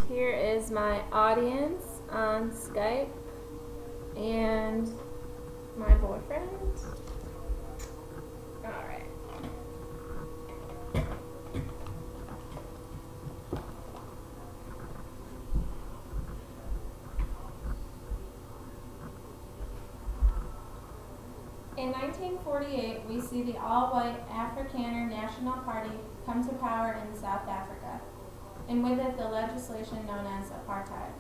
Here is my audience on Skype and my boyfriend. Alright. In 1948, we see the all-white Afrikaner National Party come to power in South Africa, and with it the legislation known as apartheid.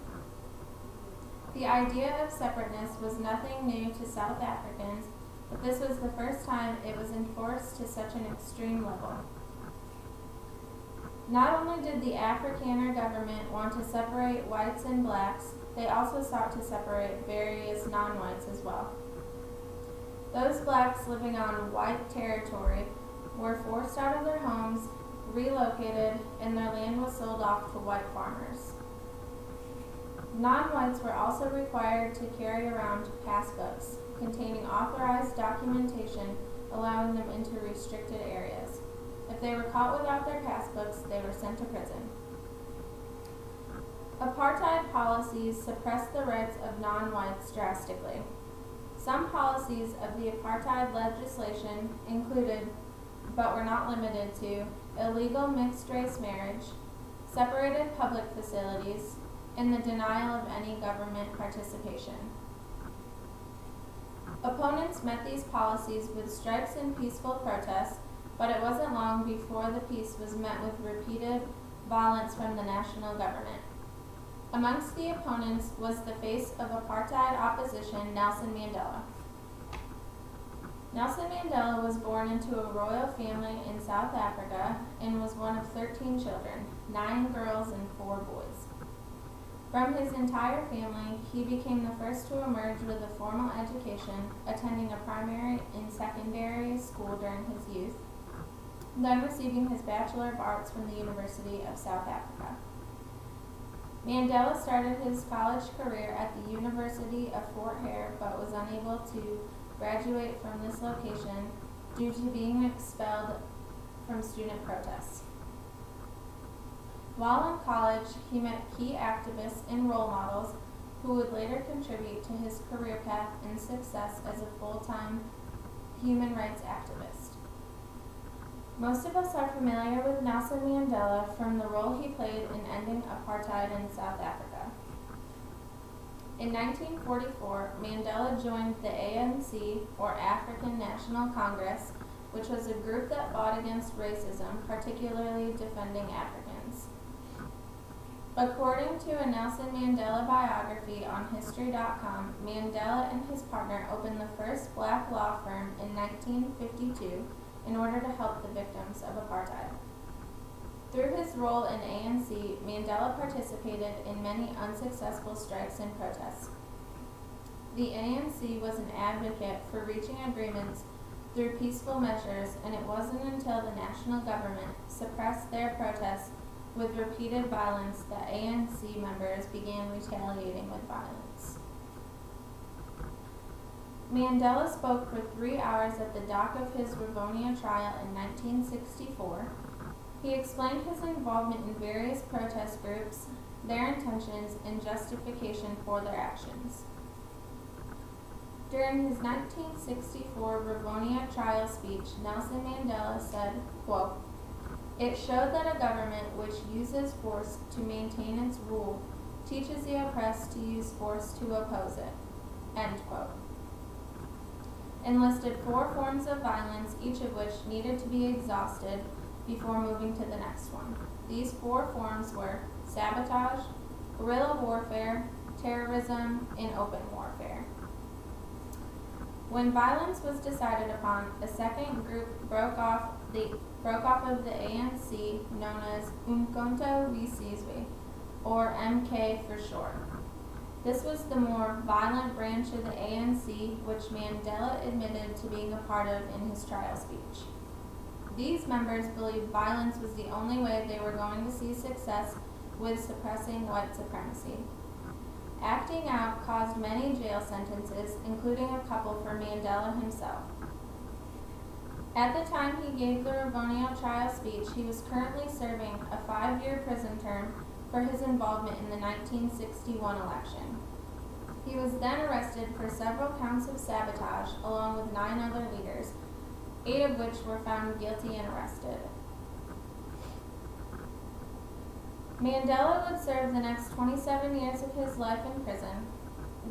The idea of separateness was nothing new to South Africans, but this was the first time it was enforced to such an extreme level. Not only did the Afrikaner government want to separate whites and blacks, they also sought to separate various non-whites as well. Those blacks living on white territory were forced out of their homes, relocated, and their land was sold off to white farmers. Non-whites were also required to carry around passbooks containing authorized documentation allowing them into restricted areas. If they were caught without their passbooks, they were sent to prison. Apartheid policies suppressed the rights of non-whites drastically. Some policies of the apartheid legislation included, but were not limited to, illegal mixed-race marriage, separated public facilities, and the denial of any government participation. Opponents met these policies with strikes and peaceful protests, but it wasn't long before the peace was met with repeated violence from the national government. Amongst the opponents was the face of apartheid opposition, Nelson Mandela. Nelson Mandela was born into a royal family in South Africa and was one of 13 children, 9 girls and 4 boys. From his entire family, he became the first to emerge with a formal education, attending a primary and secondary school during his youth, then receiving his Bachelor of Arts from the University of South Africa. Mandela started his college career at the University of Fort Hare, but was unable to graduate from this location due to being expelled from student protests. While in college, he met key activists and role models who would later contribute to his career path and success as a full-time human rights activist. Most of us are familiar with Nelson Mandela from the role he played in ending apartheid in South Africa. In 1944, Mandela joined the ANC, or African National Congress, which was a group that fought against racism, particularly defending Africans. According to a Nelson Mandela biography on History.com, Mandela and his partner opened the first black law firm in 1952 in order to help the victims of apartheid. Through his role in ANC, Mandela participated in many unsuccessful strikes and protests. The ANC was an advocate for reaching agreements through peaceful measures, and it wasn't until the national government suppressed their protests with repeated violence that ANC members began retaliating with violence. Mandela spoke for 3 hours at the dock of his Rivonia trial in 1964. He explained his involvement in various protest groups, their intentions, and justification for their actions. During his 1964 Rivonia trial speech, Nelson Mandela said, quote, "It showed that a government which uses force to maintain its rule teaches the oppressed to use force to oppose it." End quote. And listed 4 forms of violence, each of which needed to be exhausted before moving to the next one. These 4 forms were sabotage, guerrilla warfare, terrorism, and open warfare. When violence was decided upon, a second group broke off of the ANC, known as Umkhonto weSizwe, or MK for short. This was the more violent branch of the ANC, which Mandela admitted to being a part of in his trial speech. These members believed violence was the only way they were going to see success with suppressing white supremacy. Acting out caused many jail sentences, including a couple for Mandela himself. At the time he gave the Rivonia trial speech, he was currently serving a 5-year prison term for his involvement in the 1961 election. He was then arrested for several counts of sabotage along with 9 other leaders, 8 of which were found guilty and arrested. Mandela would serve the next 27 years of his life in prison.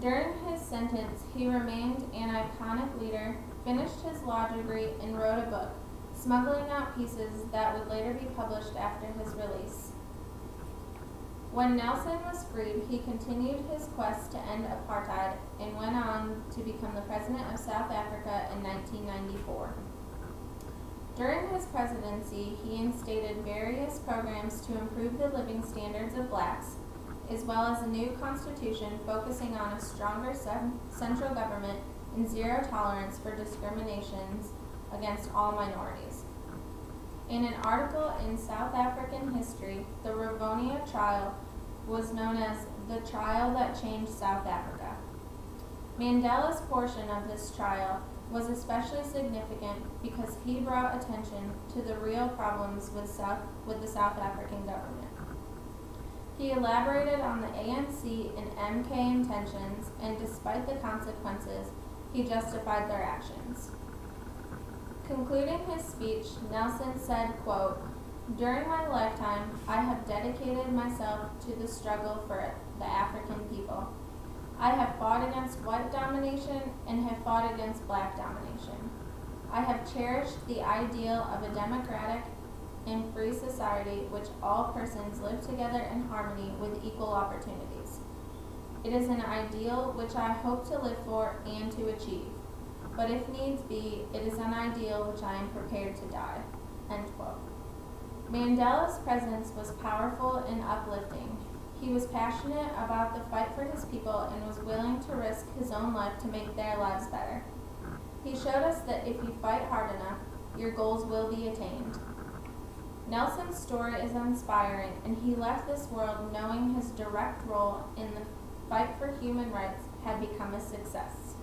During his sentence, he remained an iconic leader, finished his law degree, and wrote a book, smuggling out pieces that would later be published after his release. When Nelson was freed, he continued his quest to end apartheid and went on to become the president of South Africa in 1994. During his presidency, he instated various programs to improve the living standards of blacks, as well as a new constitution focusing on a stronger central government and zero tolerance for discriminations against all minorities. In an article in South African history, the Rivonia trial was known as the trial that changed South Africa. Mandela's portion of this trial was especially significant because he brought attention to the real problems with the South African government. He elaborated on the ANC and MK intentions, and despite the consequences, he justified their actions. Concluding his speech, Nelson said, quote, "During my lifetime, I have dedicated myself to the struggle for the African people. I have fought against white domination and have fought against black domination. I have cherished the ideal of a democratic and free society which all persons live together in harmony with equal opportunities. It is an ideal which I hope to live for and to achieve. But if needs be, it is an ideal which I am prepared to die." End quote. Mandela's presence was powerful and uplifting. He was passionate about the fight for his people and was willing to risk his own life to make their lives better. He showed us that if you fight hard enough, your goals will be attained. Nelson's story is inspiring, and he left this world knowing his direct role in the fight for human rights had become a success.